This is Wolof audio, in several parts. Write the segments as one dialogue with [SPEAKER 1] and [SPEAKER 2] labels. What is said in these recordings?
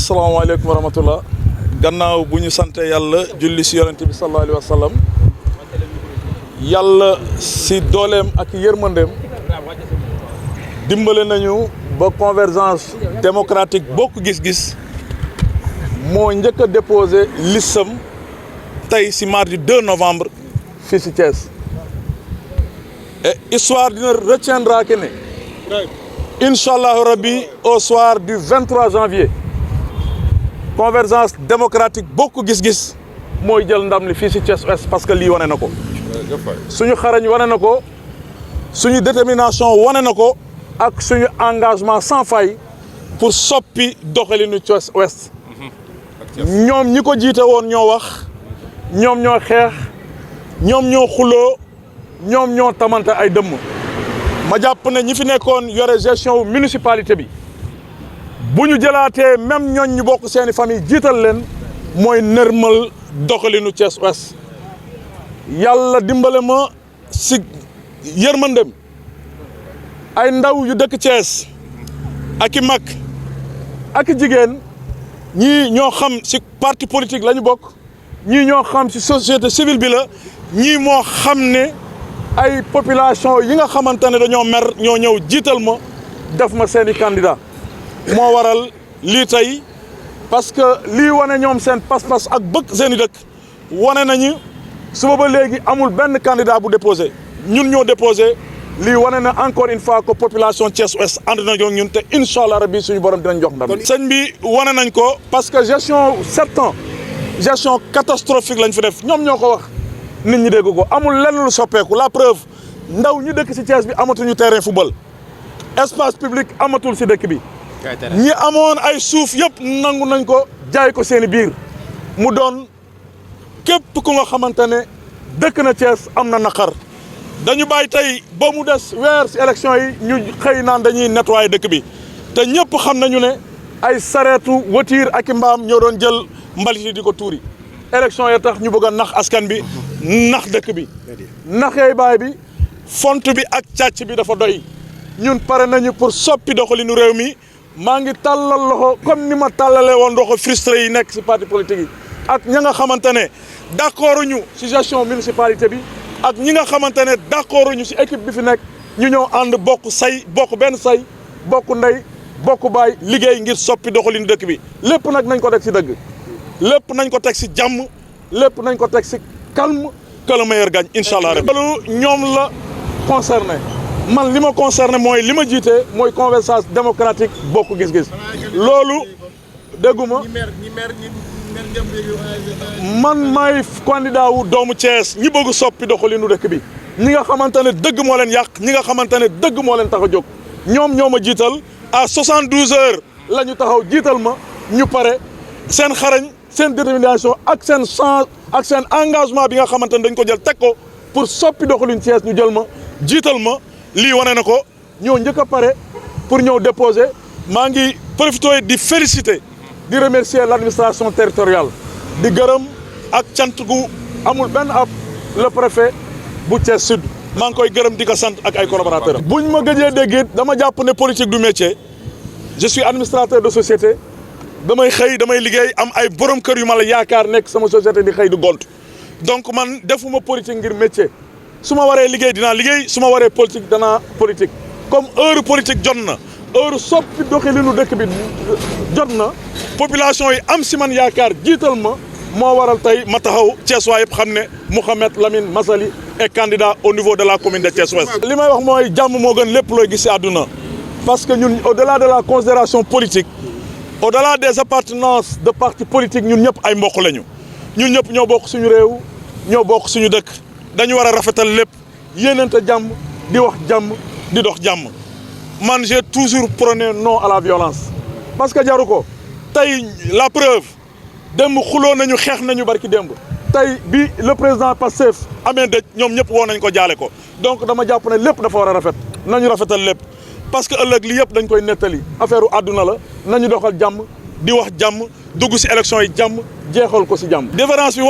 [SPEAKER 1] asalaamaaleykum wa rahmatullah gannaaw bu ñu sante yàlla julli si yonent bi sallallahu alayhi wa sallam yàlla si dooleem ak yërmandeem dimbale nañu ba convergence démocratique bokk gis-gis moo njëkk a déposé listam tey si mardi 2 novembre fii si Thiès et histoire dina retiendra que ne inchallahu rabbi au soir du 23 janvier convergence démocratique bokk gis-gis mooy jël ndam li fii si Thiès Ouest parce que lii wane na ko suñu xarañ wane na ko suñu détermination wane na ko ak suñu engagement sans faille pour soppi doxalinu Thiès Ouest ñoom ñi ko jiite woon ñoo wax ñoom ñoo xeex ñoom ñoo xuloo ñoom ñoo tamante ay dëmm ma jàpp ne ñi fi nekkoon yore gestion municipalité bi bu ñu jëlaatee même ñooñ ñu bokk seeni famille jiital leen mooy nërmal doxalinu Thiès Ouest yàlla dimbale ma si yërmandem ay ndaw yu dëkk Thiès ak i mag ak i jigéen ñii ñoo xam si parti politique la ñu bokk ñii ñoo xam si société civile bi la ñii moo xam ne ay population yi nga xamante ne dañoo mer ñoo ñëw jiital ma def ma seeni candidat moo waral lii tey parce que lii wane ñoom seen pas-pas ak bëgg seeni dëkk wane nañu suba ba léegi amul benn candidat bu déposé ñun ñoo déposé lii wane na encore une fois que population Thiès Ouest ànd nañoo ñun te incha allah rabbi suñu borom dinañ jox ndam. sëñ bi wane nañ ko parce que gestion 7 ans gestion catastrophique lañ fi def ñoom ñoo ko wax nit ñi dégg ko amul lenn lu soppeeku la preuve ndaw ñi dëkk ci Thiès bi amatuñu terrain football espace public amatul si dëkk bi. ñi amoon ay suuf yëpp nangu nañ ko jaay ko seeni biir mu doon képp ku nga xamante ne dëkk na Thiès am na naqar dañu bàyyi tey ba mu des weer si élection yi ñu xëy naan dañuy nettoyer dëkk bi te ñëpp xam nañu ne ay sareetu voiture ak i mbaam ñoo doon jël mbalit yi di ko tuuri élection ya tax ñu bëgg a nax askan bi nax dëkk bi naxee baay bi font bi ak càcc bi dafa doy ñun pare nañu pour soppi doxalinu réew mi maa ngi tàllal loxo comme ni ma tàllalee woon loxo frustré yi nekk si parti politique yi ak ña nga xamante ne d'accord ñu si gestion municipalité bi ak ñi nga xamante ne d'accord ñu si équipe bi fi nekk ñu ñëw ànd bokk say bokk benn say bokk ndey bokk baay liggéey ngir soppi doxalinu dëkk bi lépp nag nañ ko teg si dëgg lépp nañ ko teg si jàmm lépp nañ ko teg si calme que le meilleur gagne incha allah. loolu ñoom la concerné man li ma concerné mooy li ma jiite mooy convergence démocratique bokk gis-gis loolu dégguma man maay candidat wu doomu Thiès ñi bëgg soppi doxalinu dëkk bi ñi nga xamante ne dëgg moo leen yàq ñi nga xamante ne dëgg moo leen tax a jóg ñoom ñoo ma jiital à 72 heures la ñu taxaw jiital ma ñu pare seen xarañ seen détermination ak seen change ak seen engagement bi nga xamante ne dañ ko jël teg ko pour soppi doxalinu Thiès ñu jël ma jiital ma lii wane na ko ñoo njëkk a pare pour ñëw déposer maa ngi profité di féliciter di remercier l'administration territoriale di gërëm ak cant gu amul benn ab le préfet bu Thiès Sud maa ngi koy gërëm di ko sant ak ay collaborateurs am. buñ ma gëjee dégg dama jàpp ne politique du métier je suis administrateur de société damay xëy damay liggéey am ay borom kër yu ma la yaakaar nekk sama société di xëy du gont donc man defuma politique ngir métier. su ma waree liggéey dinaa liggéey su ma waree politique danaa politique comme heure politique jot na heure soppi doxalinu dëkk bi jot na population yi am si man yaakaar jiital ma moo waral tey ma taxaw Thiès waa yëpp xam ne Mouhamed Lamine Massaly est candidat au niveau de la commune de Thiès Ouest. li may wax mooy jàmm moo gën lépp looy gis si àdduna parce que ñun au-delà de la considération politique au-delà des appartenances de partis politiques ñun ñëpp ay mbokk lañu ñun ñëpp ñoo bokk suñu réew ñoo bokk suñu dëkk. dañu war a rafetal lépp yéenante jàmm di wax jàmm di dox jàmm man j'ai toujours prôné non à la violence parce que jaru ko tey la preuve démb xuloo nañu xeex nañu barki démb tey bi le président Pastef amee dëj ñoom ñëpp woo nañ ko jaale ko donc dama jàpp ne lépp dafa war a rafet nañu rafetal lépp parce que ëllëg li yëpp dañ koy nettali affaire u àdduna la nañu doxal jàmm di wax jàmm dugg si élection yi jàmm jeexal ko si jàmm différence bi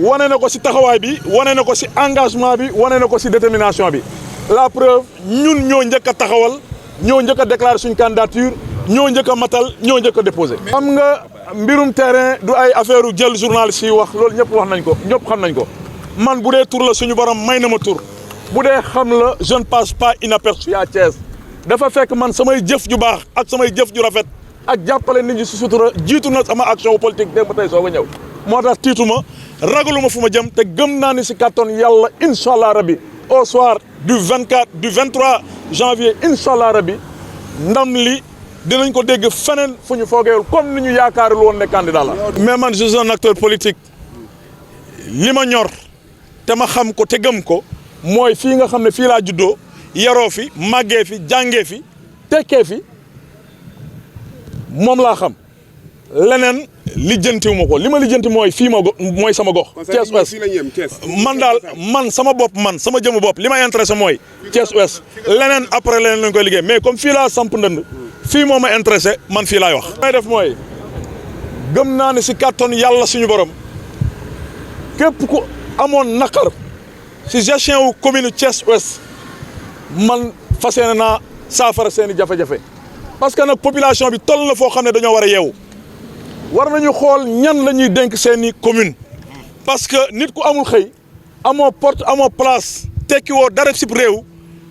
[SPEAKER 1] wane na ko ci taxawaay bi wane na ko ci engagement bi wane na ko ci détermination bi la preuve ñun ñoo njëkk a taxawal ñoo njëkk a déclarer suñu candidature ñoo njëkk a matal ñoo njëkk a déposé. xam nga mbirum terrain du ay affaire jël journaliste yi wax loolu ñëpp wax nañ ko ñëpp xam nañ ko man bu dee tur la suñu borom may na ma tur bu dee xam la je ne passe pas inaperçu à Thiès dafa fekk man samay jëf ju baax ak samay jëf ju rafet ak jàppale nit ñi si sutura jiitu na sama action politique démb tey soo ko ñëw moo tax tiituma ragaluma fu ma jëm te gëm naa ni si kàttan yàlla incha allah rabi au soir du 23 janvier incha allah rabi ndam li dinañ ko dégg feneen fu ñu foogeewul comme ni ñu yaakaarul woon ne candidat la. mais man je suis un acteur politique li ma ñor te ma xam ko te gëm ko mooy fii nga xam ne fii laa juddoo yaroo fi màggee fi jàngee fi tekkee fi moom laa xam leneen lijjantiwuma ko li ma lijjanti mooy fii ma mooy sama gox. Thiès Ouest man daal man sama bopp man sama jëmu bopp li ma intéressé mooy Thiès Ouest leneen après leneen lañ koy liggéey mais comme fii laa samp ndënd fii moo ma intéressé man fii laay wax. may def mooy gëm naa ne si kàttan yàlla suñu borom képp ku amoon naqar si gestion wu commune Thiès Ouest man fas yéene naa saafara seen i jafe-jafe parce que nag population bi toll na foo xam ne dañoo war a yeewu war nañu xool ñan la ñuy dénk seen i commune parce que nit ku amul xëy amoo porte amoo place tekki woo dara si réew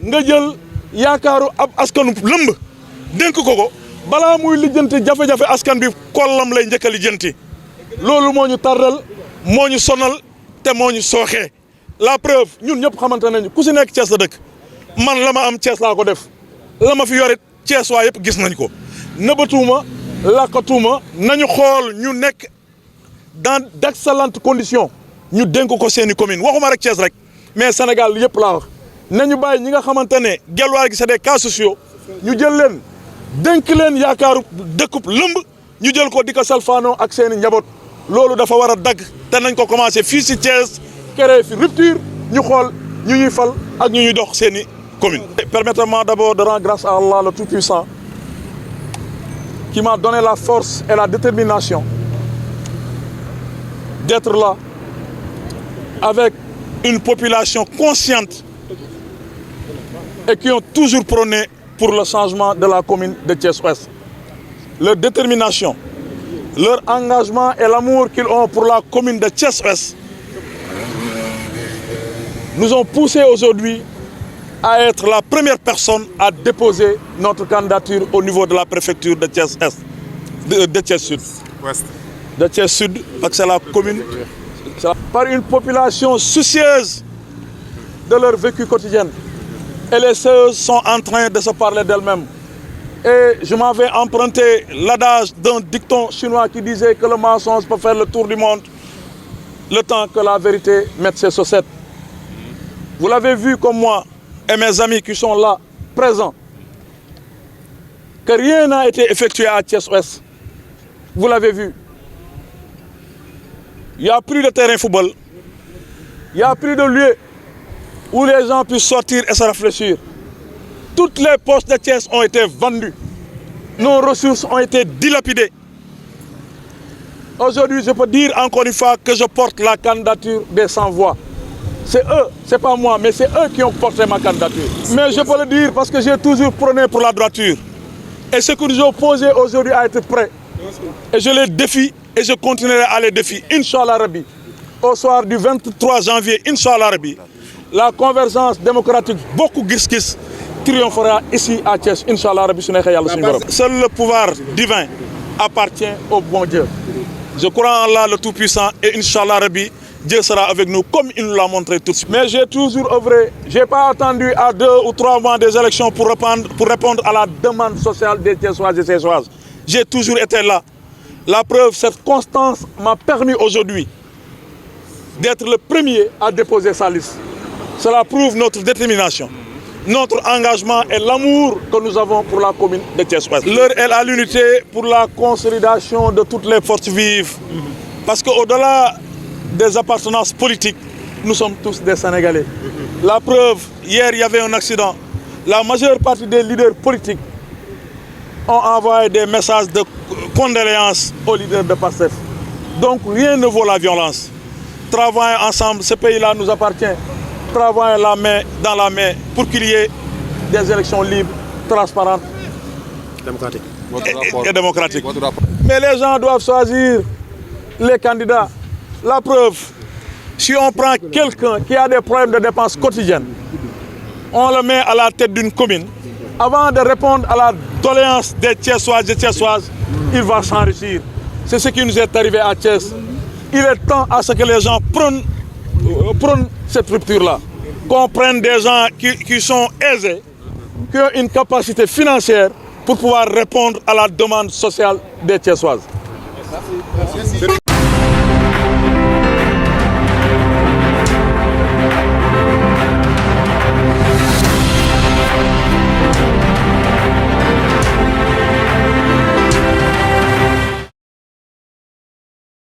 [SPEAKER 1] nga jël yaakaaru ab askanu lëmb dénk ko balaa muy lijjanti jafe-jafe askan bi kollam lay njëkk a lijjanti loolu moo ñu tardal moo ñu sonal te moo ñu sooxee la preuve ñun ñëpp xamante nañu ku si nekk Thiès la dëkk man la ma am Thiès laa ko def la ma fi yorit Thiès waa yëpp gis nañ ko nëbatuuma làkkatuuma nañu xool ñu nekk dans d'excellentes conditions ñu dénk ko seeni commune waxuma rek Thiès rek mais Sénégal yëpp laa wax nañu bàyyi ñi nga xamante ne gelwaar gi c'est des cas sociaux ñu jël leen dénk leen yaakaaru dëkkub lëmb ñu jël ko di ko salfaanoo ak seeni njaboot loolu dafa war a dagg te nañ ko commencé fii si Thiès créé fi rupture ñu xool ñu ñuy fal ak ñu ñuy dox seeni commune. Permettez-moi d'abord de rendre grâce à Allah le Tout-Puissant qui m'a donné la force et la détermination d'être là avec une population consciente et qui ont toujours prôné pour le changement de la commune de Thiès Ouest. Leur détermination, leur engagement et l'amour qu'ils ont pour la commune de Thiès Ouest nous ont poussé aujourd'hui à être la première personne à déposer notre candidature au niveau de la préfecture de Thiès Est, de Thiès Sud. Ouest. De Thiès Sud, parce que c'est la commune, par une population soucieuse de leur vécu quotidien. Et les choses sont en train de se parler d'elles-mêmes. Et je m'avais emprunté l'adage d'un dicton chinois qui disait que le mensonge peut faire le tour du monde le temps que la vérité mette ses chaussettes. Vous l'avez vu comme moi et mes amis qui sont là, présents, que rien n'a été effectué à Thiès Ouest. Vous l'avez vu. Il n'y a plus de terrain football. Il n'y a plus de lieu où les gens puissent sortir et se réfléchir. Toutes les postes de Thiès ont été vendues. Nos ressources ont été dilapidées. Aujourd'hui, je peux dire encore une fois que je porte la candidature des sans-voix. C'est eux, c'est pas moi, mais c'est eux qui ont porté ma candidature. Mais je peux le dire parce que j'ai toujours prôné pour la droiture. Et ce que nous ont posé aujourd'hui a été prêt. Et je les défie et je continuerai à les défier. Inch'Allah Rabbi, au soir du 23 janvier, Inch'Allah Rabbi, la convergence démocratique, beaucoup gis-gis, triomphera ici à Thiès. Inch'Allah Rabbi, seul le pouvoir divin appartient au bon Dieu. Je crois en Allah le Tout-Puissant et Inch'Allah Rabbi, Dieu sera avec nous comme il nous l'a montré tout de suite. Mais j'ai toujours œuvré, je n'ai pas attendu à 2 ou 3 mois des élections pour répondre à la demande sociale des Thiessoises et Thiessoises. J'ai toujours été là. La preuve, cette constance m'a permis aujourd'hui d'être le premier à déposer sa liste. Cela prouve notre détermination, notre engagement et l'amour que nous avons pour la commune de Thiès-Ouest. L'heure est à l'unité pour la consolidation de toutes les forces vives. Parce qu'au-delà des appartenances politiques, nous sommes tous des Sénégalais. La preuve, hier il y avait un accident. La majeure partie des leaders politiques ont envoyé des messages de condoléances aux leaders de PASTEF. Donc rien ne vaut la violence. Travaillons ensemble, ce pays-là nous appartient. Travaillons la main dans la main pour qu'il y ait des élections libres, transparentes, démocratiques. et démocratique. Mais les gens doivent choisir les candidats. La preuve, si on prend quelqu'un qui a des problèmes de dépenses quotidiennes, on le met à la tête d'une commune, avant de répondre à la doléance des Thiessois et Thiessoises, il va s'enrichir. C'est ce qui nous est arrivé à Thiès. Il est temps à ce que les gens prennent cette rupture-là. Qu'on prenne des gens qui sont aisés, qui ont une capacité financière pour pouvoir répondre à la demande sociale des Thiessoises.